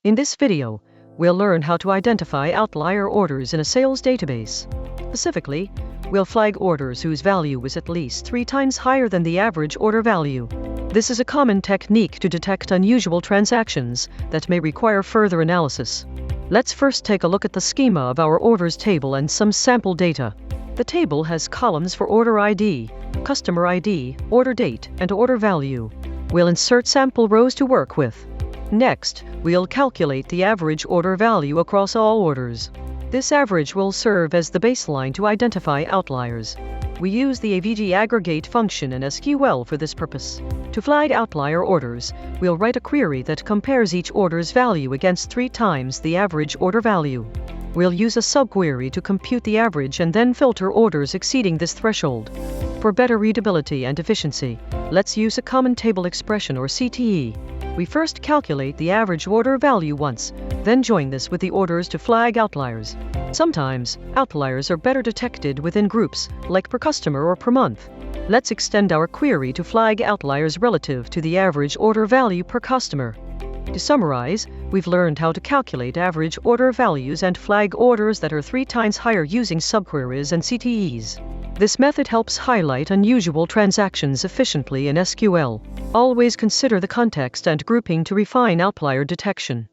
In this video, we'll learn how to identify outlier orders in a sales database. Specifically, we'll flag orders whose value is at least 3 times higher than the average order value. This is a common technique to detect unusual transactions that may require further analysis. Let's first take a look at the schema of our orders table and some sample data. The table has columns for order ID, customer ID, order date, and order value. We'll insert sample rows to work with. Next, we'll calculate the average order value across all orders. This average will serve as the baseline to identify outliers. We use the AVG aggregate function in SQL for this purpose. To flag outlier orders, we'll write a query that compares each order's value against 3 times the average order value. We'll use a subquery to compute the average and then filter orders exceeding this threshold. For better readability and efficiency, let's use a common table expression or CTE. We first calculate the average order value once, then join this with the orders to flag outliers. Sometimes, outliers are better detected within groups, like per customer or per month. Let's extend our query to flag outliers relative to the average order value per customer. To summarize, we've learned how to calculate average order values and flag orders that are 3 times higher using subqueries and CTEs. This method helps highlight unusual transactions efficiently in SQL. Always consider the context and grouping to refine outlier detection.